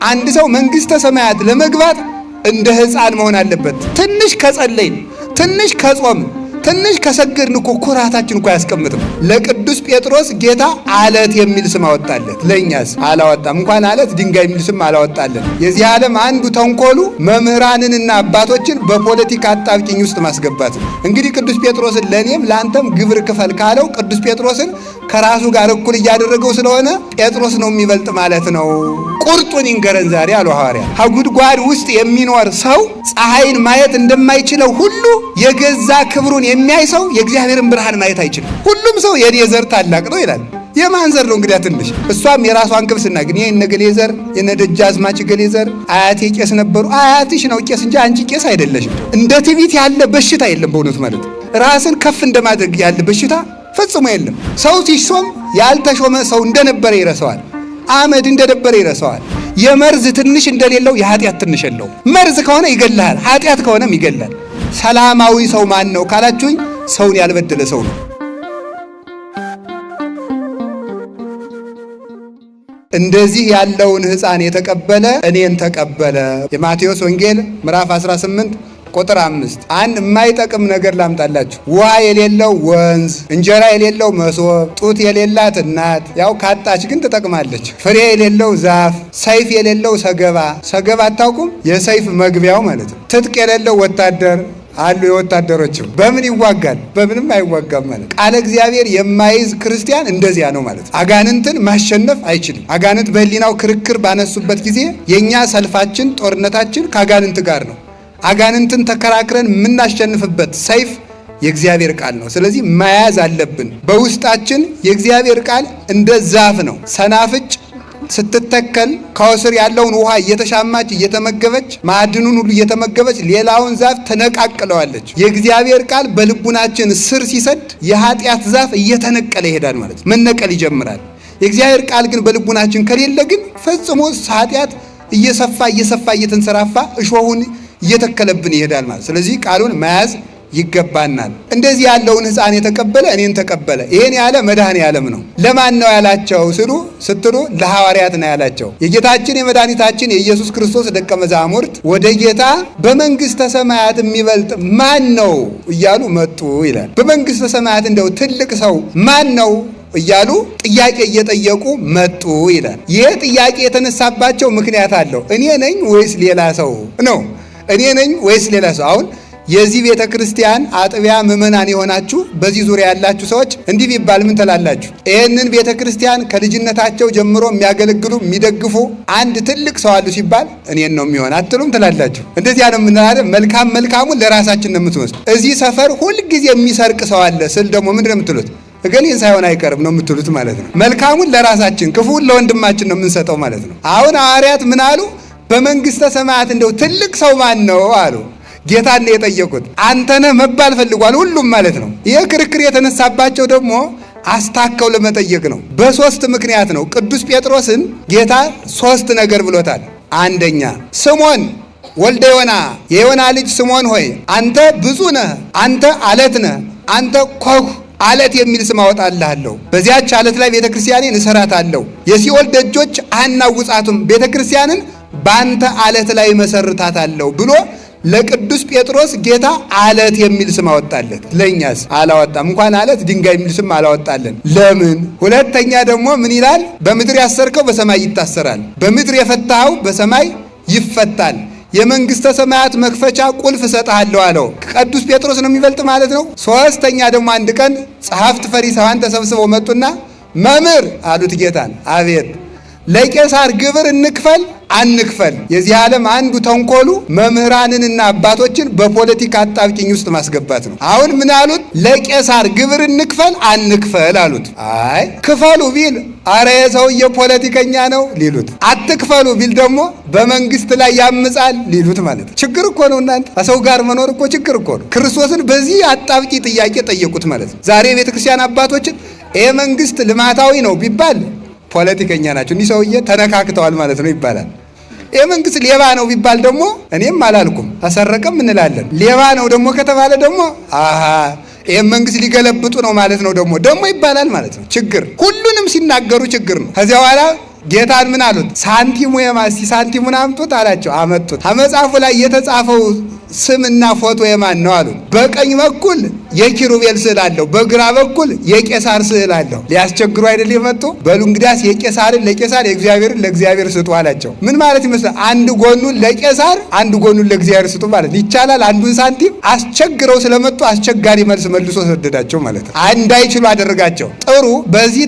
አንድ ሰው መንግስተ ሰማያት ለመግባት እንደ ሕፃን መሆን አለበት። ትንሽ ከጸለይን፣ ትንሽ ከጾም፣ ትንሽ ከሰገድን እኮ ኩራታችን እኮ አያስቀምጥም። ለቅዱስ ጴጥሮስ ጌታ አለት የሚል ስም አወጣለት። ለእኛስ አላወጣም። እንኳን አለት ድንጋይ የሚል ስም አላወጣለን። የዚህ ዓለም አንዱ ተንኮሉ መምህራንንና አባቶችን በፖለቲካ አጣብቂኝ ውስጥ ማስገባት ነው። እንግዲህ ቅዱስ ጴጥሮስን ለእኔም ለአንተም ግብር ክፈል ካለው ቅዱስ ጴጥሮስን ከራሱ ጋር እኩል እያደረገው ስለሆነ ጴጥሮስ ነው የሚበልጥ ማለት ነው። ቁርጡን ይንገረን ዛሬ አሉ ሐዋርያት። ከጉድጓድ ውስጥ የሚኖር ሰው ፀሐይን ማየት እንደማይችለው ሁሉ የገዛ ክብሩን የሚያይ ሰው የእግዚአብሔርን ብርሃን ማየት አይችልም። ሁሉም ሰው የኔ ዘር ታላቅ ነው ይላል። የማን ዘር ነው እንግዲያ? ትንሽ እሷም የራሷን ክብስና ግን የነ ገሌ ዘር የነ ደጃዝማች ገሌ ዘር አያቴ ቄስ ነበሩ። አያትሽ ነው ቄስ እንጂ አንቺ ቄስ አይደለሽም። እንደ ትዕቢት ያለ በሽታ የለም። በእውነቱ ማለት ራስን ከፍ እንደማድረግ ያለ በሽታ ፈጽሞ የለም። ሰው ሲሾም ያልተሾመ ሰው እንደነበረ ይረሳዋል። አመድ እንደነበረ ይረሳዋል። የመርዝ ትንሽ እንደሌለው የኃጢአት ትንሽ የለውም። መርዝ ከሆነ ይገላል፣ ኃጢአት ከሆነም ይገላል። ሰላማዊ ሰው ማን ነው ካላችሁኝ፣ ሰውን ያልበደለ ሰው ነው። እንደዚህ ያለውን ሕፃን የተቀበለ እኔን ተቀበለ። የማቴዎስ ወንጌል ምዕራፍ 18 ቁጥር 5 አንድ የማይጠቅም ነገር ላምጣላችሁ። ውሃ የሌለው ወንዝ፣ እንጀራ የሌለው መሶብ፣ ጡት የሌላት እናት ያው ካጣች ግን ትጠቅማለች። ፍሬ የሌለው ዛፍ፣ ሰይፍ የሌለው ሰገባ። ሰገባ አታውቁም? የሰይፍ መግቢያው ማለት ነው። ትጥቅ የሌለው ወታደር አሉ። የወታደሮችም በምን ይዋጋል? በምንም አይዋጋም ማለት። ቃለ እግዚአብሔር የማይዝ ክርስቲያን እንደዚያ ነው ማለት። አጋንንትን ማሸነፍ አይችልም። አጋንንት በህሊናው ክርክር ባነሱበት ጊዜ የኛ ሰልፋችን፣ ጦርነታችን ከአጋንንት ጋር ነው። አጋንንትን ተከራክረን የምናሸንፍበት ሰይፍ የእግዚአብሔር ቃል ነው። ስለዚህ መያዝ አለብን። በውስጣችን የእግዚአብሔር ቃል እንደ ዛፍ ነው። ሰናፍጭ ስትተከል ከስር ያለውን ውሃ እየተሻማች እየተመገበች ማዕድኑን ሁሉ እየተመገበች ሌላውን ዛፍ ተነቃቅለዋለች። የእግዚአብሔር ቃል በልቡናችን ስር ሲሰድ የኃጢአት ዛፍ እየተነቀለ ይሄዳል ማለት ነው። መነቀል ይጀምራል። የእግዚአብሔር ቃል ግን በልቡናችን ከሌለ ግን ፈጽሞ ኃጢአት እየሰፋ እየተንሰራፋ እሾሁን እየተከለብን ይሄዳል ማለት። ስለዚህ ቃሉን መያዝ ይገባናል። እንደዚህ ያለውን ሕፃን የተቀበለ እኔን ተቀበለ። ይሄን ያለ መድኃኔ ዓለም ነው። ለማን ነው ያላቸው ስትሉ ለሐዋርያት ነው ያላቸው። የጌታችን የመድኃኒታችን የኢየሱስ ክርስቶስ ደቀ መዛሙርት ወደ ጌታ በመንግስተ ሰማያት የሚበልጥ ማን ነው እያሉ መጡ ይላል። በመንግስተ ሰማያት እንደው ትልቅ ሰው ማን ነው እያሉ ጥያቄ እየጠየቁ መጡ ይላል። ይህ ጥያቄ የተነሳባቸው ምክንያት አለው። እኔ ነኝ ወይስ ሌላ ሰው ነው? እኔ ነኝ ወይስ ሌላ ሰው? አሁን የዚህ ቤተ ክርስቲያን አጥቢያ ምዕመናን የሆናችሁ በዚህ ዙሪያ ያላችሁ ሰዎች እንዲህ ቢባል ምን ትላላችሁ? ይህንን ቤተ ክርስቲያን ከልጅነታቸው ጀምሮ የሚያገለግሉ የሚደግፉ አንድ ትልቅ ሰው አሉ ሲባል እኔን ነው የሚሆን አትሉም? ትላላችሁ። እንደዚያ ነው የምንላለን። መልካሙን ለራሳችን ነው የምትወስድ። እዚህ ሰፈር ሁልጊዜ የሚሰርቅ ሰው አለ ስል ደግሞ ምንድን ነው የምትሉት? እገሌን ሳይሆን አይቀርም ነው የምትሉት ማለት ነው። መልካሙን ለራሳችን ክፉን ለወንድማችን ነው የምንሰጠው ማለት ነው። አሁን ሐዋርያት ምን አሉ? በመንግስተ ሰማያት እንደው ትልቅ ሰው ማን ነው አሉ። ጌታን የጠየቁት አንተነህ መባል ፈልጓል ሁሉም ማለት ነው። ይህ ክርክር የተነሳባቸው ደግሞ አስታከው ለመጠየቅ ነው። በሶስት ምክንያት ነው። ቅዱስ ጴጥሮስን ጌታ ሶስት ነገር ብሎታል። አንደኛ ስሞን ወልደ ዮና የዮና ልጅ ስሞን ሆይ አንተ ብፁዕ ነህ፣ አንተ አለት ነህ፣ አንተ ኮህ አለት የሚል ስም አወጣልሃለሁ። በዚያች አለት ላይ ቤተ ክርስቲያኔን እሰራታለሁ፣ የሲኦል ደጆች አያናውጻትም፣ ቤተ ክርስቲያንን በአንተ አለት ላይ መሰርታታለሁ ብሎ ለቅዱስ ጴጥሮስ ጌታ አለት የሚል ስም አወጣለት። ለእኛስ አላወጣም። እንኳን አለት ድንጋይ የሚል ስም አላወጣለን። ለምን? ሁለተኛ ደግሞ ምን ይላል? በምድር ያሰርከው በሰማይ ይታሰራል፣ በምድር የፈታኸው በሰማይ ይፈታል፣ የመንግስተ ሰማያት መክፈቻ ቁልፍ እሰጥሃለሁ አለው። ቅዱስ ጴጥሮስ ነው የሚበልጥ ማለት ነው። ሶስተኛ ደግሞ አንድ ቀን ጸሐፍት ፈሪሳውያን ተሰብስበው መጡና መምህር አሉት ጌታን። አቤት። ለቄሳር ግብር እንክፈል አንክፈል? የዚህ ዓለም አንዱ ተንኮሉ መምህራንንና አባቶችን በፖለቲካ አጣብቂኝ ውስጥ ማስገባት ነው። አሁን ምን አሉት? ለቄሳር ግብር እንክፈል አንክፈል አሉት። አይ ክፈሉ ቢል አረ የሰውዬ ፖለቲከኛ ነው ሊሉት፣ አትክፈሉ ቢል ደግሞ በመንግስት ላይ ያምጻል ሊሉት ማለት ነው። ችግር እኮ ነው እናንተ። ከሰው ጋር መኖር እኮ ችግር እኮ ነው። ክርስቶስን በዚህ አጣብቂ ጥያቄ ጠየቁት ማለት ነው። ዛሬ የቤተክርስቲያን አባቶችን ይሄ መንግስት ልማታዊ ነው ቢባል ፖለቲከኛ ናቸው፣ እኒህ ሰውዬ ተነካክተዋል ማለት ነው ይባላል። ይህ መንግስት ሌባ ነው ቢባል ደግሞ እኔም አላልኩም ተሰረቀም እንላለን። ሌባ ነው ደግሞ ከተባለ ደግሞ አሃ ይህ መንግስት ሊገለብጡ ነው ማለት ነው ደግሞ ይባላል ማለት ነው። ችግር ሁሉንም ሲናገሩ ችግር ነው። ከዚያ በኋላ ጌታን ምን አሉት? ሳንቲሙ የማን ሳንቲሙን አምጡት አላቸው። አመጡት። ከመጽሐፉ ላይ የተጻፈው ስምና ፎቶ የማን ነው አሉት። በቀኝ በኩል የኪሩቤል ስዕል አለው፣ በግራ በኩል የቄሳር ስዕል አለው። ሊያስቸግሩ አይደል የመጡ? በሉ እንግዲያስ የቄሳርን ለቄሳር የእግዚአብሔርን ለእግዚአብሔር ስጡ አላቸው። ምን ማለት ይመስላል? አንድ ጎኑን ለቄሳር አንድ ጎኑን ለእግዚአብሔር ስጡ ማለት ይቻላል? አንዱን ሳንቲም አስቸግረው ስለመጡ አስቸጋሪ መልስ መልሶ ሰደዳቸው ማለት ነው። እንዳይችሉ አደረጋቸው። ጥሩ በዚህ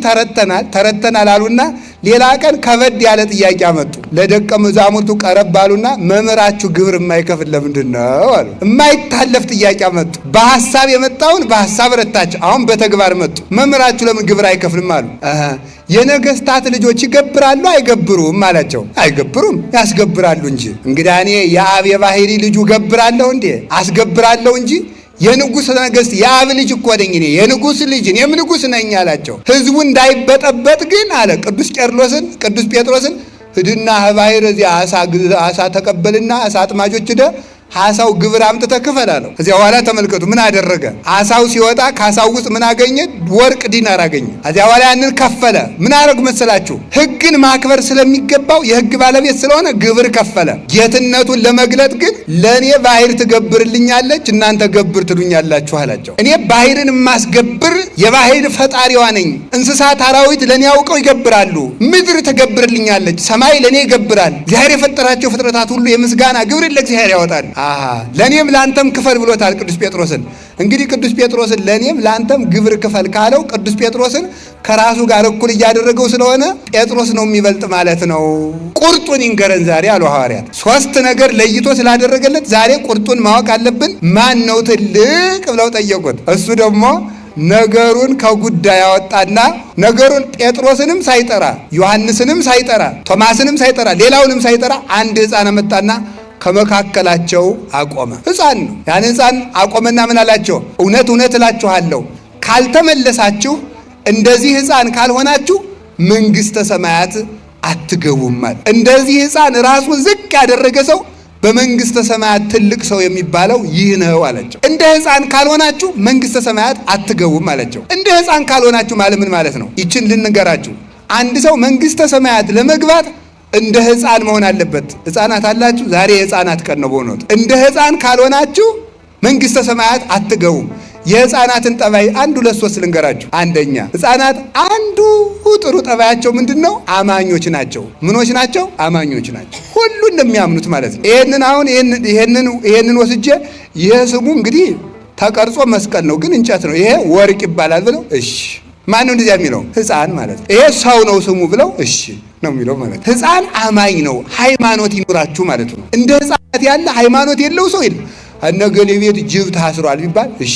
ተረተናል አሉና ሌላ ቀን ከበድ ያለ ጥያቄ አመጡ። ለደቀ መዛሙርቱ ቀረብ ባሉና መምህራችሁ ግብር የማይከፍል ለምንድን ነው አሉ። የማይታለፍ ጥያቄ አመጡ። በሐሳብ የመጣውን በሐሳብ ረታቸው። አሁን በተግባር መጡ። መምህራችሁ ለምን ግብር አይከፍልም አሉ። የነገስታት ልጆች ይገብራሉ አይገብሩም አላቸው። አይገብሩም ያስገብራሉ እንጂ። እንግዲህ እኔ የአብ የባህሪ ልጁ ገብራለሁ እንዴ? አስገብራለሁ እንጂ የንጉሥ ነገሥት የአብ ልጅ እኮ ነኝ እኔ የንጉሥ ልጅ እኔም ንጉሥ ነኝ አላቸው። ህዝቡ እንዳይበጠበጥ ግን አለ ቅዱስ ጴጥሮስን ሂድና ባህር እዚያ አሳ ተቀበልና አሳ አጥማጆች ደ አሳው ግብር አምጥተህ ክፈል አለው። እዚያ በኋላ ተመልከቱ ምን አደረገ። አሳው ሲወጣ ከአሳው ውስጥ ምን አገኘ? ወርቅ ዲናር አገኘ። እዚያ በኋላ ያንን ከፈለ። ምን አደረግ መሰላችሁ? ህግን ማክበር ስለሚገባው የህግ ባለቤት ስለሆነ ግብር ከፈለ። ጌትነቱን ለመግለጥ ግን ለእኔ ባህር ትገብርልኛለች እናንተ ገብር ትሉኛላችሁ አላቸው። እኔ ባህርን የማስገብር የባህር ፈጣሪዋ ነኝ። እንስሳት አራዊት ለእኔ አውቀው ይገብራሉ። ምድር ትገብርልኛለች። ሰማይ ለእኔ ይገብራል። እግዚአብሔር የፈጠራቸው ፍጥረታት ሁሉ የምስጋና ግብርን ለእግዚአብሔር ያወጣሉ። ለኔም ላንተም ክፈል ብሎታል ቅዱስ ጴጥሮስን። እንግዲህ ቅዱስ ጴጥሮስን ለኔም ላንተም ግብር ክፈል ካለው ቅዱስ ጴጥሮስን ከራሱ ጋር እኩል እያደረገው ስለሆነ ጴጥሮስ ነው የሚበልጥ ማለት ነው። ቁርጡን ይንገረን ዛሬ አሉ ሐዋርያት። ሶስት ነገር ለይቶ ስላደረገለት ዛሬ ቁርጡን ማወቅ አለብን። ማን ነው ትልቅ ብለው ጠየቁት። እሱ ደግሞ ነገሩን ከጉዳይ ያወጣና ነገሩን ጴጥሮስንም ሳይጠራ ዮሐንስንም ሳይጠራ ቶማስንም ሳይጠራ ሌላውንም ሳይጠራ አንድ ሕፃን መጣና ከመካከላቸው አቆመ። ሕፃን ነው። ያን ሕፃን አቆመና ምን አላቸው? እውነት እውነት እላችኋለሁ ካልተመለሳችሁ እንደዚህ ሕፃን ካልሆናችሁ መንግሥተ ሰማያት አትገቡም አለ። እንደዚህ ሕፃን ራሱን ዝቅ ያደረገ ሰው በመንግሥተ ሰማያት ትልቅ ሰው የሚባለው ይህ ነው አላቸው። እንደ ሕፃን ካልሆናችሁ መንግሥተ ሰማያት አትገቡም አላቸው። እንደ ሕፃን ካልሆናችሁ ማለት ምን ማለት ነው? ይችን ልንገራችሁ። አንድ ሰው መንግሥተ ሰማያት ለመግባት እንደ ሕፃን መሆን አለበት። ሕፃናት አላችሁ? ዛሬ የሕፃናት ቀን ነው። በእውነቱ እንደ ሕፃን ካልሆናችሁ መንግሥተ ሰማያት አትገቡም። የሕፃናትን ጠባይ አንድ ሁለት ሶስት ልንገራችሁ። አንደኛ ሕፃናት አንዱ ጥሩ ጠባያቸው ምንድን ነው? አማኞች ናቸው። ምኖች ናቸው? አማኞች ናቸው። ሁሉ እንደሚያምኑት ማለት ነው። ይሄንን ወስጄ ይሄ ስሙ እንግዲህ ተቀርጾ መስቀል ነው፣ ግን እንጨት ነው። ይሄ ወርቅ ይባላል ብለው እሺ። ማን ነው እንደዚያ የሚለው? ሕፃን ማለት ነው። ይሄ ሰው ነው ስሙ ብለው እሺ ነው የሚለው ማለት ነው። ሕፃን አማኝ ነው። ሃይማኖት ይኖራችሁ ማለት ነው። እንደ ሕፃናት ያለ ሃይማኖት የለው ሰው የለም። እነገሌ ቤት ጅብ ታስሯል ቢባል እሺ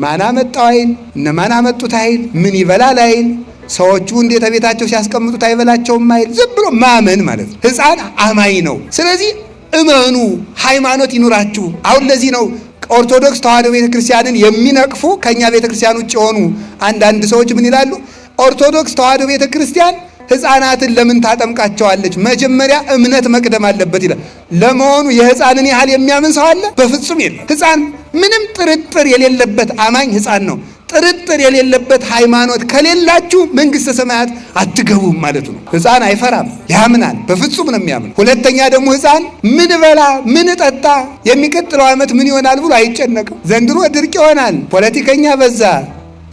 ማን አመጣው አይል፣ እነማን አመጡት አይል፣ ምን ይበላል አይል፣ ሰዎቹ እንዴት ቤታቸው ሲያስቀምጡት አይበላቸውም አይል፣ ዝም ብሎ ማመን ማለት ነው። ሕፃን አማኝ ነው። ስለዚህ እመኑ፣ ሃይማኖት ይኖራችሁ። አሁን ለዚህ ነው ኦርቶዶክስ ተዋሕዶ ቤተክርስቲያንን የሚነቅፉ ከኛ ቤተክርስቲያን ውጭ የሆኑ አንዳንድ ሰዎች ምን ይላሉ? ኦርቶዶክስ ተዋሕዶ ቤተክርስቲያን ሕፃናትን ለምን ታጠምቃቸዋለች? መጀመሪያ እምነት መቅደም አለበት ይላል። ለመሆኑ የሕፃንን ያህል የሚያምን ሰው አለ? በፍጹም የለም። ሕፃን ምንም ጥርጥር የሌለበት አማኝ ሕፃን ነው። ጥርጥር የሌለበት ሃይማኖት ከሌላችሁ መንግሥተ ሰማያት አትገቡም ማለት ነው። ሕፃን አይፈራም፣ ያምናል። በፍጹም ነው የሚያምን። ሁለተኛ ደግሞ ሕፃን ምን በላ ምን ጠጣ፣ የሚቀጥለው ዓመት ምን ይሆናል ብሎ አይጨነቅም። ዘንድሮ ድርቅ ይሆናል፣ ፖለቲከኛ በዛ፣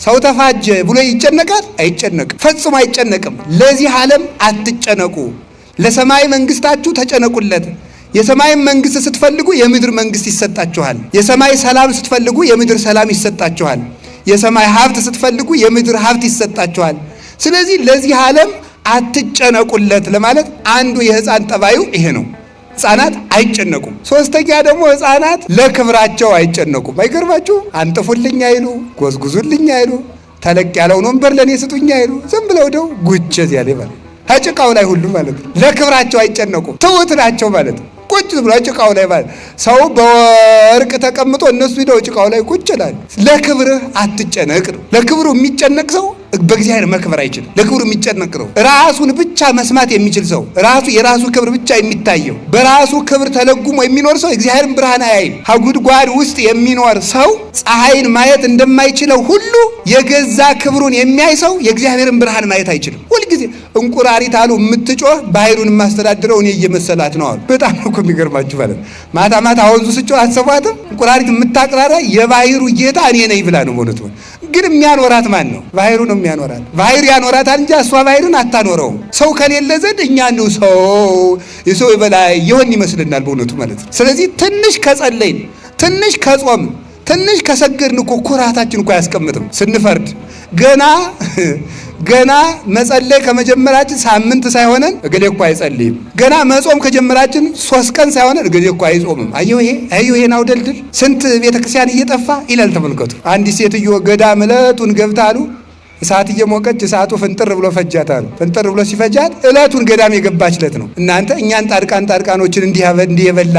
ሰው ተፋጀ ብሎ ይጨነቃል? አይጨነቅም፣ ፈጽሞ አይጨነቅም። ለዚህ ዓለም አትጨነቁ፣ ለሰማይ መንግሥታችሁ ተጨነቁለት። የሰማይ መንግሥት ስትፈልጉ የምድር መንግሥት ይሰጣችኋል። የሰማይ ሰላም ስትፈልጉ የምድር ሰላም ይሰጣችኋል። የሰማይ ሀብት ስትፈልጉ የምድር ሀብት ይሰጣችኋል። ስለዚህ ለዚህ ዓለም አትጨነቁለት ለማለት አንዱ የሕፃን ጠባዩ ይሄ ነው። ሕፃናት አይጨነቁም። ሶስተኛ ደግሞ ሕፃናት ለክብራቸው አይጨነቁም። አይገርማችሁ? አንጥፉልኝ አይሉ፣ ጎዝጉዙልኝ አይሉ፣ ተለቅ ያለውን ወንበር ለእኔ ስጡኝ አይሉ፣ ዝም ብለው ደው ጉቸዝ ያለ ማለት ከጭቃው ላይ ሁሉ ማለት ነው። ለክብራቸው አይጨነቁም። ትውት ናቸው ማለት ነው። ቁጭ ብሎ ጭቃው ላይ ማለት ሰው በወርቅ ተቀምጦ እነሱ ሄደው ጭቃው ላይ ቁጭ ይላሉ። ለክብርህ አትጨነቅ ነው። ለክብሩ የሚጨነቅ ሰው በእግዚአብሔር መክበር አይችልም። ለክብሩ የሚጨነቅ ነው። ራሱን ብቻ መስማት የሚችል ሰው፣ የራሱ ክብር ብቻ የሚታየው፣ በራሱ ክብር ተለጉሞ የሚኖር ሰው እግዚአብሔርን ብርሃን አያይም። ከጉድጓድ ውስጥ የሚኖር ሰው ፀሐይን ማየት እንደማይችለው ሁሉ የገዛ ክብሩን የሚያይ ሰው የእግዚአብሔርን ብርሃን ማየት አይችልም። ሁልጊዜ እንቁራሪት አሉ የምትጮህ ባህሩን የማስተዳድረው እኔ እየመሰላት ነው አሉ። በጣም እኮ የሚገርማችሁ ማለት ማታ ማታ ወንዙ ስጮህ አትሰማትም? እንቁራሪት የምታቅራራ የባህሩ ጌታ እኔ ነኝ ብላ ነው ሆነቱ። ግን የሚያኖራት ማን ነው? ባህሩ ነው የሚያኖራት። ባህሩ ያኖራታል እንጂ እሷ ባህሩን አታኖረውም። ሰው ከሌለ ዘንድ እኛ ነው ሰው የሰው በላይ የሆን ይመስልናል በእውነቱ ማለት ነው። ስለዚህ ትንሽ ከጸለይን፣ ትንሽ ከጾም፣ ትንሽ ከሰገድን እኮ ኩራታችን እኮ አያስቀምጥም። ስንፈርድ ገና መጸለይ ከመጀመራችን ሳምንት ሳይሆነን እገሌ እኮ አይጸልይም። ገና መጾም ከጀመራችን 3 ቀን ሳይሆነን እገሌ እኮ አይጾምም። አየሁ ይሄን አውደልድል ስንት ቤተክርስቲያን እየጠፋ ይላል። ተመልከቱ። አንዲት ሴትዮ ገዳም ዕለቱን ገብታ አሉ እሳት እየሞቀች እሳቱ ፍንጥር ብሎ ፈጃት አሉ። ፍንጥር ብሎ ሲፈጃት ዕለቱን ገዳም የገባችለት ነው። እናንተ እኛን ጻድቃኖችን እንዲህ የበላ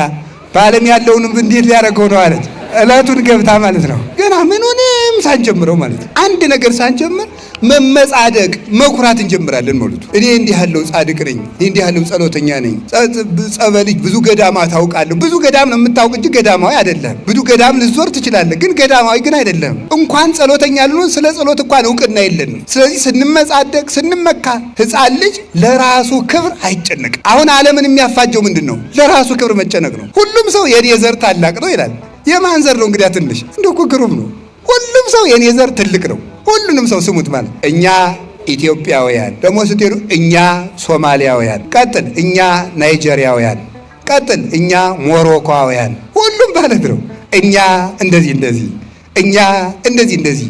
በዓለም ያለውንም እንዴት ሊያደርገው ነው አለች። ዕለቱን ገብታ ማለት ነው። ገና ምኑንም ሳንጀምረው ማለት ነው። አንድ ነገር ሳንጀምር መመጻደቅ መኩራት እንጀምራለን ማለት ነው። እኔ እንዲህ ያለው ጻድቅ ነኝ፣ እኔ እንዲህ ያለው ጸሎተኛ ነኝ። ጸበልጅ ብዙ ገዳማት ታውቃለህ። ብዙ ገዳም ነው የምታውቅ እንጂ ገዳማዊ አይደለም። ብዙ ገዳም ልዞር ትችላለህ፣ ግን ገዳማዊ ግን አይደለም። እንኳን ጸሎተኛ ልንሆን ስለ ጸሎት እንኳን እውቅና የለንም። ስለዚህ ስንመጻደቅ ስንመካ ሕፃን ልጅ ለራሱ ክብር አይጨነቅም። አሁን ዓለምን የሚያፋጀው ምንድን ነው? ለራሱ ክብር መጨነቅ ነው። ሁሉም ሰው የኔ ዘር ታላቅ ነው ይላል። የማን ዘር ነው እንግዲያ? ትንሽ እንደው እኮ ግሩም ነው። ሁሉም ሰው የኔ ዘር ትልቅ ነው። ሁሉንም ሰው ስሙት ማለት እኛ ኢትዮጵያውያን፣ ደግሞ ስትሄዱ እኛ ሶማሊያውያን፣ ቀጥል እኛ ናይጄሪያውያን፣ ቀጥል እኛ ሞሮኮውያን፣ ሁሉም ማለት ነው። እኛ እንደዚህ እኛ እንደዚህ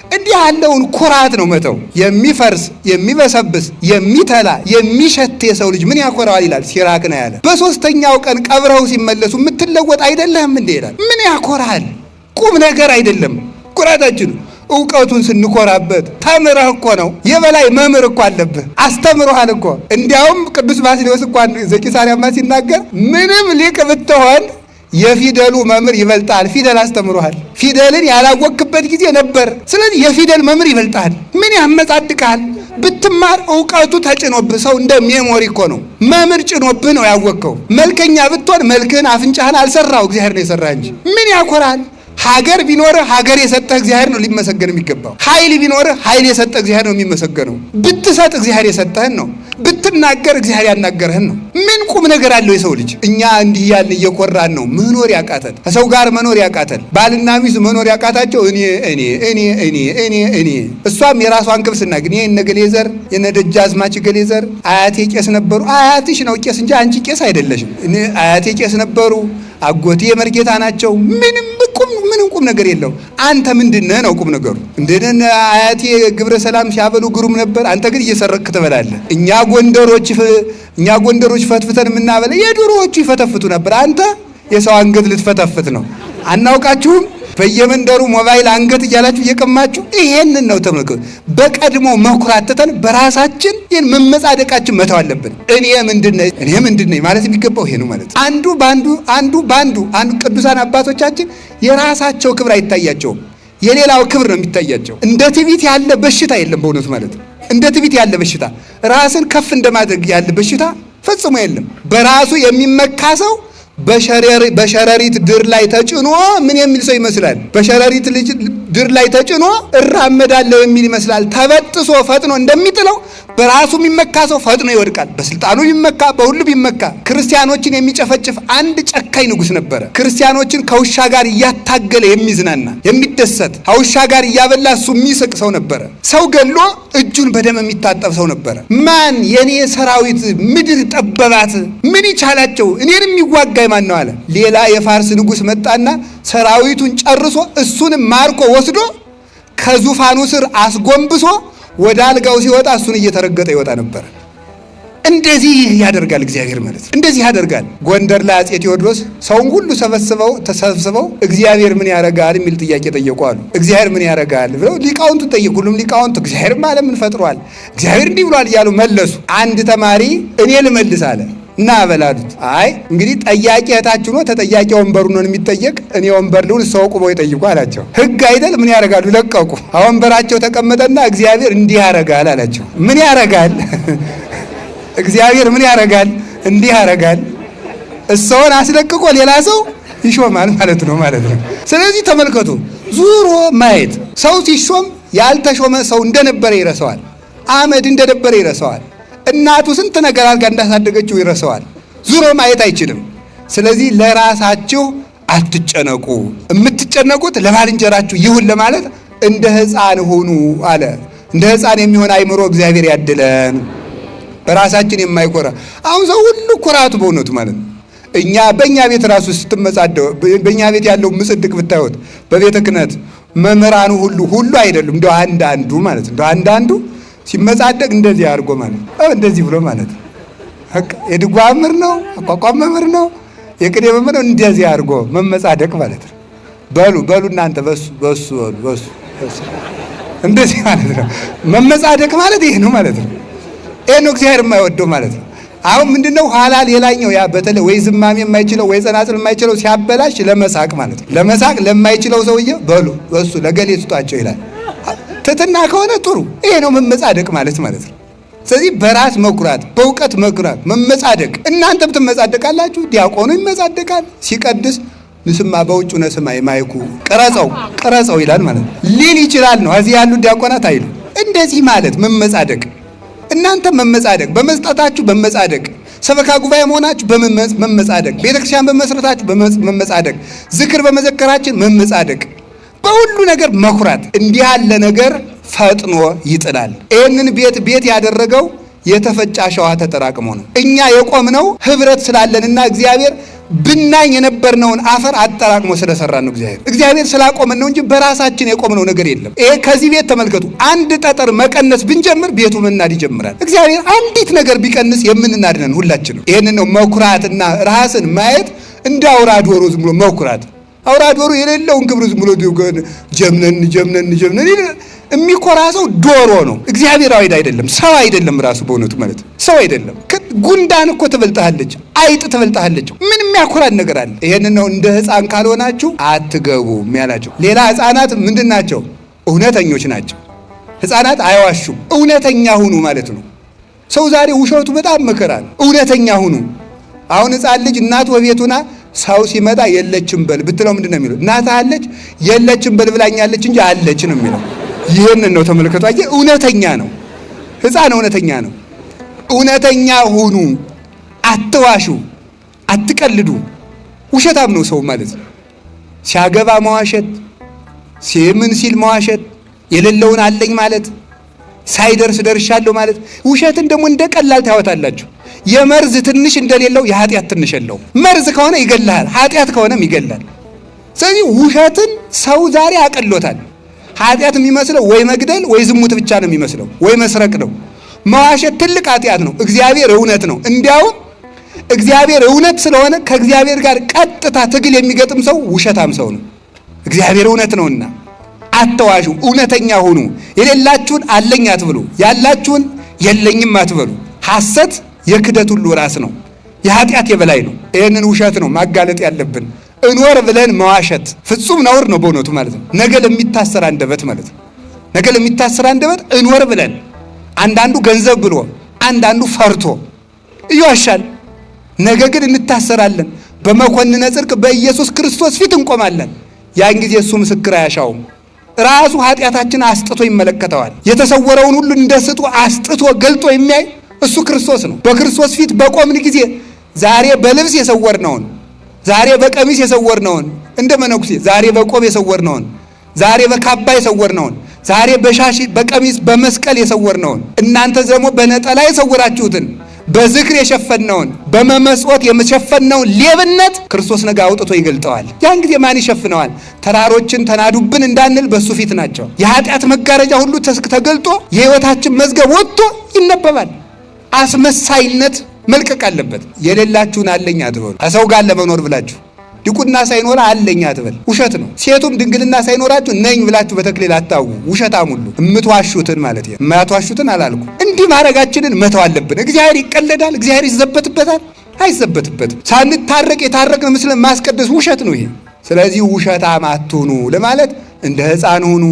እንዲህ ያለውን ኩራት ነው መተው። የሚፈርስ የሚበሰብስ የሚተላ የሚሸት የሰው ልጅ ምን ያኮራዋል ይላል ሲራክ ነው ያለ። በሶስተኛው ቀን ቀብረው ሲመለሱ የምትለወጥ አይደለም እንዴ ይላል። ምን ያኮራል? ቁም ነገር አይደለም ኩራታችን። እውቀቱን ስንኮራበት ተምረህ እኮ ነው። የበላይ መምህር እኮ አለብህ፣ አስተምሮሃል እኮ። እንዲያውም ቅዱስ ባስልዮስ እንኳን ዘቂሳርያማ ሲናገር ምንም ሊቅ ብትሆን የፊደሉ መምህር ይበልጣል። ፊደል አስተምሮሃል። ፊደልን ያላወቅበት ጊዜ ነበር። ስለዚህ የፊደል መምህር ይበልጣል። ምን ያመጻድቃል? ብትማር እውቀቱ ተጭኖብህ፣ ሰው እንደ ሜሞሪ እኮ ነው። መምህር ጭኖብህ ነው ያወቅከው። መልከኛ ብትሆን መልክህን አፍንጫህን አልሰራው እግዚአብሔር ነው የሰራ እንጂ ምን ያኮራል? ሀገር ቢኖርህ ሀገር የሰጠህ እግዚአብሔር ነው ሊመሰገን የሚገባው። ኃይል ቢኖርህ ኃይል የሰጠህ እግዚአብሔር ነው የሚመሰገነው። ብትሰጥ እግዚአብሔር የሰጠህን ነው። ብትናገር እግዚአብሔር ያናገርህን ነው። ምን ቁም ነገር አለው የሰው ልጅ? እኛ እንዲህ ያልን እየኮራን ነው መኖር ያቃተን፣ ከሰው ጋር መኖር ያቃተን፣ ባልና ሚስት መኖር ያቃታቸው እኔ እሷም የራሷን ክብስና ግን ይሄ እነገሌ ዘር የነደጃዝማች ገሌ ዘር አያቴ ቄስ ነበሩ። አያትሽ ነው ቄስ እንጂ አንቺ ቄስ አይደለሽም። አያቴ ቄስ ነበሩ፣ አጎቴ መርጌታ ናቸው። ምንም ቁም ነገር የለው። አንተ ምንድነህ ነው ቁም ነገሩ? እንደነ አያቴ ግብረ ሰላም ሲያበሉ ግሩም ነበር፣ አንተ ግን እየሰረክ ትበላለህ። እኛ ጎንደሮች ፈትፍተን የምናበለ የድሮዎቹ ይፈተፍቱ ነበር። አንተ የሰው አንገት ልትፈተፍት ነው። አናውቃችሁም? በየመንደሩ ሞባይል አንገት እያላችሁ እየቀማችሁ ይሄንን ነው ተመልከቱ። በቀድሞ መኩራተተን በራሳችን ይሄን መመጻደቃችን መተው አለብን። እኔ ምንድነኝ ማለት የሚገባው ይሄ ነው ማለት። አንዱ ባንዱ ቅዱሳን አባቶቻችን የራሳቸው ክብር አይታያቸውም፣ የሌላው ክብር ነው የሚታያቸው። እንደ ትዕቢት ያለ በሽታ የለም በእውነቱ ማለት። እንደ ትዕቢት ያለ በሽታ፣ ራስን ከፍ እንደማድረግ ያለ በሽታ ፈጽሞ የለም። በራሱ የሚመካ ሰው በሸረሪት ድር ላይ ተጭኖ ምን የሚል ሰው ይመስላል? በሸረሪት ልጅ ድር ላይ ተጭኖ እራመዳለሁ የሚል ይመስላል። ተበጥሶ ፈጥኖ እንደሚጥለው በራሱ የሚመካ ሰው ፈጥኖ ይወድቃል። በስልጣኑ ቢመካ፣ በሁሉ ቢመካ። ክርስቲያኖችን የሚጨፈጭፍ አንድ ጨካኝ ንጉሥ ነበረ። ክርስቲያኖችን ከውሻ ጋር እያታገለ የሚዝናና የሚደሰት፣ ከውሻ ጋር እያበላ እሱ የሚስቅ ሰው ነበረ። ሰው ገሎ እጁን በደም የሚታጠብ ሰው ነበረ። ማን የኔ ሰራዊት ምድር ጠበባት፣ ምን ይቻላቸው፣ እኔን የሚዋጋ ማን ነው አለ። ሌላ የፋርስ ንጉሥ መጣና ሰራዊቱን ጨርሶ እሱንም ማርኮ ወስዶ ከዙፋኑ ስር አስጎንብሶ ወደ አልጋው ሲወጣ እሱን እየተረገጠ ይወጣ ነበር። እንደዚህ ያደርጋል እግዚአብሔር ማለት እንደዚህ ያደርጋል። ጎንደር ላይ አፄ ቴዎድሮስ ሰውን ሁሉ ተሰብስበው እግዚአብሔር ምን ያደርጋል የሚል ጥያቄ ጠየቁ አሉ። እግዚአብሔር ምን ያደርጋል ብለው ሊቃውንቱ ጠየቁ። ሁሉም ሊቃውንቱ እግዚአብሔር ማለት ምን ፈጥሯል፣ እግዚአብሔር እንዲህ ብሏል እያሉ መለሱ። አንድ ተማሪ እኔ ልመልስ አለ። እና በላሉት። አይ እንግዲህ ጠያቂ እህታችሁ ነው፣ ተጠያቂ ወንበሩ ነው የሚጠየቅ። እኔ ወንበር ልሁን ሰው ቁመው ይጠይቁ አላቸው። ሕግ አይደል? ምን ያደርጋሉ? ለቀቁ። ወንበራቸው ተቀመጠና እግዚአብሔር እንዲህ ያደርጋል አላቸው። ምን ያደርጋል? እግዚአብሔር ምን ያደርጋል? እንዲህ ያደርጋል። እሰውን አስለቅቆ ሌላ ሰው ይሾማል ማለት ነው። ስለዚህ ተመልከቱ፣ ዙሮ ማየት። ሰው ሲሾም ያልተሾመ ሰው እንደነበረ ይረሳዋል። አመድ እንደነበረ ይረሳዋል። እናቱ ስንት ነገር አድርጋ እንዳሳደገችው ይረሳዋል። ዙሮ ማየት አይችልም። ስለዚህ ለራሳችሁ አትጨነቁ። የምትጨነቁት ለባልንጀራችሁ ይሁን ለማለት እንደ ሕፃን ሁኑ አለ። እንደ ሕፃን የሚሆን አይምሮ እግዚአብሔር ያድለን። በራሳችን የማይኮራ አሁን ሰው ሁሉ ኩራቱ በእውነቱ ማለት ነው። በእኛ ቤት ራሱ ስትመጻደው በእኛ ቤት ያለው ምጽድቅ ብታዩት በቤተ ክህነት መምህራኑ ሁሉ አይደሉም። እንደው አንዳንዱ ማለት ነው። እንደው አንዳንዱ ሲመጻደቅ እንደዚህ አድርጎ ማለት ነው። እንደዚህ ብሎ ማለት ነው። የድጓ መምህር ነው፣ አቋቋም መምህር ነው፣ የቅኔ መምህር ነው። እንደዚህ አድርጎ መመጻደቅ ማለት ነው። በሉ እናንተ በሱ እንደዚህ ማለት ነው። መመጻደቅ ማለት ይሄ ነው ማለት ነው። ይሄ ነው እግዚአብሔር የማይወደው ማለት ነው። አሁን ምንድነው ኋላ ሌላኛው ያ በተለይ ወይ ዝማሜ የማይችለው ወይ ጸናጽል የማይችለው ሲያበላሽ ለመሳቅ ማለት ነው። ለመሳቅ ለማይችለው ሰውዬ በሱ ለገሌ ስጧቸው ይላል። ትትና ከሆነ ጥሩ። ይሄ ነው መመጻደቅ ማለት ነው። ስለዚህ በራስ መኩራት፣ በእውቀት መኩራት፣ መመጻደቅ። እናንተም ትመጻደቃላችሁ። ዲያቆኑ ይመጻደቃል ሲቀድስ ንስማ በውጭ ነስማይ ማይኩ ቀረጸው ይላል ማለት ነው። ሊል ይችላል ነው። እዚህ ያሉ ዲያቆናት አይሉ እንደዚህ ማለት መመጻደቅ። እናንተ መመጻደቅ፣ በመስጠታችሁ በመጻደቅ፣ ሰበካ ጉባኤ መሆናችሁ በመመጻደቅ፣ ቤተክርስቲያን በመስረታችሁ በመመጻደቅ፣ ዝክር በመዘከራችን መመጻደቅ፣ በሁሉ ነገር መኩራት። እንዲህ ያለ ነገር ፈጥኖ ይጥላል። ይህንን ቤት ያደረገው የተፈጨ አሸዋ ተጠራቅሞ ነው። እኛ የቆምነው ህብረት ስላለንና እግዚአብሔር ብናኝ የነበርነውን አፈር አጠራቅሞ ስለሰራን ነው። እግዚአብሔር ስላቆመን ነው እንጂ በራሳችን የቆምነው ነገር የለም። ይሄ ከዚህ ቤት ተመልከቱ። አንድ ጠጠር መቀነስ ብንጀምር ቤቱ መናድ ይጀምራል። እግዚአብሔር አንዲት ነገር ቢቀንስ የምንናድነን ሁላችንም። ይህንን ነው መኩራትና ራስን ማየት። እንደ አውራ ዶሮ ዝም ብሎ መኩራት። አውራ ዶሮ የሌለውን ክብር ዝም ብሎ ጀምነን የሚኮራ ሰው ዶሮ ነው። እግዚአብሔራዊ አይደለም፣ ሰው አይደለም። ራሱ በእውነቱ ማለት ሰው አይደለም። ጉንዳን እኮ ትበልጣለች፣ አይጥ ትበልጣለች። ምን የሚያኮራን ነገር አለ? ይሄንን ነው እንደ ሕፃን ካልሆናችሁ አትገቡም ያላቸው። ሌላ ሕፃናት ምንድን ናቸው? እውነተኞች ናቸው። ሕፃናት አይዋሹም። እውነተኛ ሁኑ ማለት ነው። ሰው ዛሬ ውሸቱ በጣም መከራ ነው። እውነተኛ ሁኑ። አሁን ሕፃን ልጅ እናቱ በቤቱና ሰው ሲመጣ የለችም በል ብትለው ምንድን ነው የሚለው? እናትህ አለች? የለችም በል ብላኛለች እንጂ አለች ነው የሚለው። ይህንን ነው ተመልከቱ። አየህ፣ እውነተኛ ነው ሕፃን፣ እውነተኛ ነው። እውነተኛ ሁኑ፣ አትዋሹ፣ አትቀልዱ። ውሸታም ነው ሰው ማለት ነው። ሲያገባ መዋሸት፣ ምን ሲል መዋሸት፣ የሌለውን አለኝ ማለት፣ ሳይደርስ ደርሻለሁ ማለት። ውሸትን ደግሞ እንደ ቀላል ታወታላችሁ። የመርዝ ትንሽ እንደሌለው የኃጢአት ትንሽ የለውም። መርዝ ከሆነ ይገላል፣ ኃጢአት ከሆነም ይገላል። ስለዚህ ውሸትን ሰው ዛሬ አቀሎታል። ኃጢአት የሚመስለው ወይ መግደል ወይ ዝሙት ብቻ ነው የሚመስለው፣ ወይ መስረቅ ነው። መዋሸት ትልቅ ኃጢአት ነው። እግዚአብሔር እውነት ነው። እንዲያውም እግዚአብሔር እውነት ስለሆነ ከእግዚአብሔር ጋር ቀጥታ ትግል የሚገጥም ሰው ውሸታም ሰው ነው። እግዚአብሔር እውነት ነውና አትዋሹ፣ እውነተኛ ሁኑ። የሌላችሁን አለኝ አትብሉ፣ ያላችሁን የለኝም አትበሉ። ሐሰት የክደት ሁሉ ራስ ነው፣ የኃጢአት የበላይ ነው። ይህንን ውሸት ነው ማጋለጥ ያለብን። እኖር ብለን መዋሸት ፍጹም ነውር ነው በእውነቱ ማለት ነው። ነገ ለሚታሰር አንደበት ማለት ነው። ነገ ለሚታሰር አንደበት እኖር ብለን፣ አንዳንዱ ገንዘብ ብሎ፣ አንዳንዱ ፈርቶ ይዋሻል። ነገ ግን እንታሰራለን። በመኮንነ ጽድቅ በኢየሱስ ክርስቶስ ፊት እንቆማለን። ያን ጊዜ እሱ ምስክር አያሻውም። ራሱ ኃጢአታችን አስጥቶ ይመለከተዋል። የተሰወረውን ሁሉ እንደስጡ አስጥቶ ገልጦ የሚያይ እሱ ክርስቶስ ነው። በክርስቶስ ፊት በቆምን ጊዜ ዛሬ በልብስ የሰወርነውን፣ ዛሬ በቀሚስ የሰወርነውን፣ እንደ መነኩሴ ዛሬ በቆብ የሰወርነውን፣ ዛሬ በካባ የሰወርነውን፣ ዛሬ በሻሽ በቀሚስ በመስቀል የሰወርነውን፣ እናንተ ደግሞ በነጠላ የሰወራችሁትን፣ በዝክር የሸፈነውን፣ በመመጽወት የሸፈነውን ሌብነት ክርስቶስ ነገ አውጥቶ ይገልጠዋል። ያን ጊዜ ማን ይሸፍነዋል? ተራሮችን ተናዱብን እንዳንል በሱ ፊት ናቸው። የኃጢአት መጋረጃ ሁሉ ተገልጦ የሕይወታችን መዝገብ ወጥቶ ይነበባል። አስመሳይነት መልቀቅ አለበት። የሌላችሁን አለኝ አትበሉ። ከሰው ጋር ለመኖር ብላችሁ ድቁና ሳይኖር አለኝ አትበል፣ ውሸት ነው። ሴቱም ድንግልና ሳይኖራችሁ ነኝ ብላችሁ በተክሊል አታውቁ። ውሸታም ሁሉ የምትዋሹትን ማለት የማያትዋሹትን አላልኩ። እንዲህ ማድረጋችንን መተው አለብን። እግዚአብሔር ይቀለዳል፣ እግዚአብሔር ይዘበትበታል። አይዘበትበትም። ሳንታረቅ የታረቅን ምስል ማስቀደስ ውሸት ነው ይሄ። ስለዚህ ውሸታም አትሁኑ ለማለት እንደ ሕፃን ሁኑ፣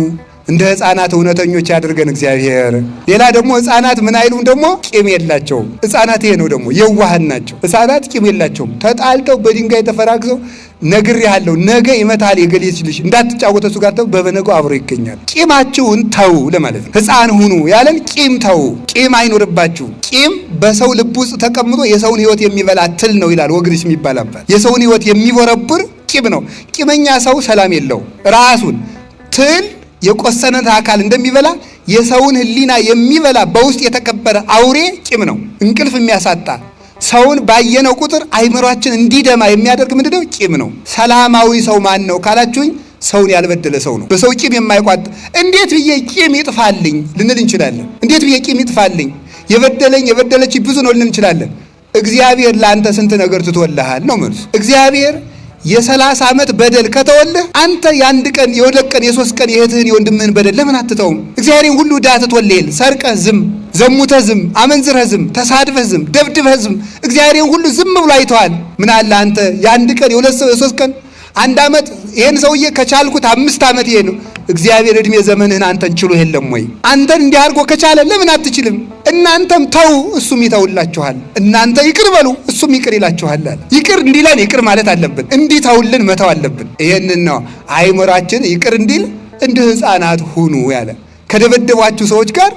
እንደ ሕፃናት እውነተኞች ያድርገን እግዚአብሔር። ሌላ ደግሞ ሕፃናት ምን አይሉም ደግሞ ቂም የላቸውም። ሕፃናት ይሄ ነው ደግሞ የዋሃን ናቸው። ሕፃናት ቂም የላቸውም። ተጣልተው በድንጋይ ተፈራግዘው ነግሬሃለሁ ነገ ይመታል የገሌች ልጅ እንዳትጫወተ እሱ ጋር ተው በበነገው አብሮ ይገኛል። ቂማችሁን ተው ለማለት ነው። ሕፃን ሁኑ ያለን ቂም ተው፣ ቂም አይኖርባችሁ። ቂም በሰው ልብ ውስጥ ተቀምጦ የሰውን ሕይወት የሚበላ ትል ነው ይላል ወግሪስ የሚባል አባት። የሰውን ሕይወት የሚቦረብር ቂም ነው። ቂመኛ ሰው ሰላም የለው። ራሱን ትል የቆሰነት አካል እንደሚበላ የሰውን ሕሊና የሚበላ በውስጥ የተቀበረ አውሬ ቂም ነው። እንቅልፍ የሚያሳጣ ሰውን ባየነው ቁጥር አይምሯችን እንዲደማ የሚያደርግ ምንድነው? ቂም ነው። ሰላማዊ ሰው ማን ነው ካላችሁኝ፣ ሰውን ያልበደለ ሰው ነው። በሰው ቂም የማይቋጥ እንዴት ብዬ ቂም ይጥፋልኝ ልንል እንችላለን። እንዴት ብዬ ቂም ይጥፋልኝ፣ የበደለች ብዙ ነው ልንል እንችላለን። እግዚአብሔር ለአንተ ስንት ነገር ትቶልሃል ነው መልሱ። እግዚአብሔር የ30 ዓመት በደል ከተወልህ አንተ የአንድ ቀን የሁለት ቀን የሶስት ቀን የእህትህን የወንድምህን በደል ለምን አትተውም? እግዚአብሔርን ሁሉ ዕዳ ትቶልሃል። ሰርቀህ ዝም፣ ዘሙተህ ዝም፣ አመንዝረህ ዝም፣ ተሳድበህ ዝም፣ ደብድበህ ዝም፣ እግዚአብሔርን ሁሉ ዝም ብሎ አይተዋል። ምን አለ አንተ የአንድ ቀን የሁለት የሶስት ቀን አንድ ዓመት ይሄን ሰውዬ ከቻልኩት 5 ዓመት ይሄ ነው። እግዚአብሔር እድሜ ዘመንህን አንተን ችሎ የለም ወይ? አንተን እንዲህ አድርጎ ከቻለ ለምን አትችልም? እናንተም ተው እሱም ይተውላችኋል። እናንተ ይቅር በሉ እሱም ይቅር ይላችኋል አለ። ይቅር እንዲለን ይቅር ማለት አለብን። እንዲተውልን መተው አለብን። ይሄንን ነው አይምሯችን ይቅር እንዲል እንደ ሕፃናት ሁኑ ያለ። ከደበደቧችሁ ሰዎች ጋር፣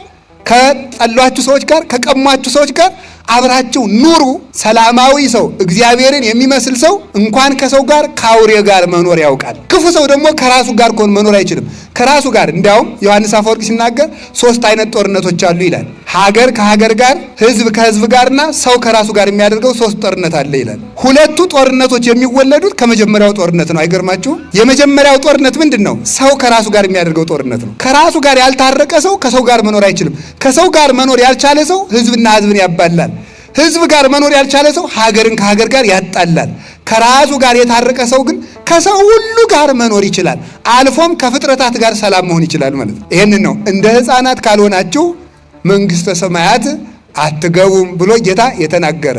ከጠሏችሁ ሰዎች ጋር፣ ከቀሟችሁ ሰዎች ጋር አብራችሁ ኑሩ። ሰላማዊ ሰው እግዚአብሔርን የሚመስል ሰው እንኳን ከሰው ጋር ከአውሬ ጋር መኖር ያውቃል። ክፉ ሰው ደግሞ ከራሱ ጋር መኖር አይችልም። ከራሱ ጋር እንዲያውም ዮሐንስ አፈወርቅ ሲናገር 3 አይነት ጦርነቶች አሉ ይላል። ሀገር ከሀገር ጋር፣ ህዝብ ከህዝብ ጋርና ሰው ከራሱ ጋር የሚያደርገው 3 ጦርነት አለ ይላል። 2ቱ ጦርነቶች የሚወለዱት ከመጀመሪያው ጦርነት ነው። አይገርማችሁም? የመጀመሪያው ጦርነት ምንድን ነው? ሰው ከራሱ ጋር የሚያደርገው ጦርነት ነው። ከራሱ ጋር ያልታረቀ ሰው ከሰው ጋር መኖር አይችልም። ከሰው ጋር መኖር ያልቻለ ሰው ህዝብና ህዝብን ያባላል። ህዝብ ጋር መኖር ያልቻለ ሰው ሀገርን ከሀገር ጋር ያጣላል። ከራሱ ጋር የታረቀ ሰው ግን ከሰው ሁሉ ጋር መኖር ይችላል። አልፎም ከፍጥረታት ጋር ሰላም መሆን ይችላል ማለት ነው። ይሄንን ነው እንደ ሕፃናት ካልሆናችሁ መንግሥተ ሰማያት አትገቡም ብሎ ጌታ የተናገረ።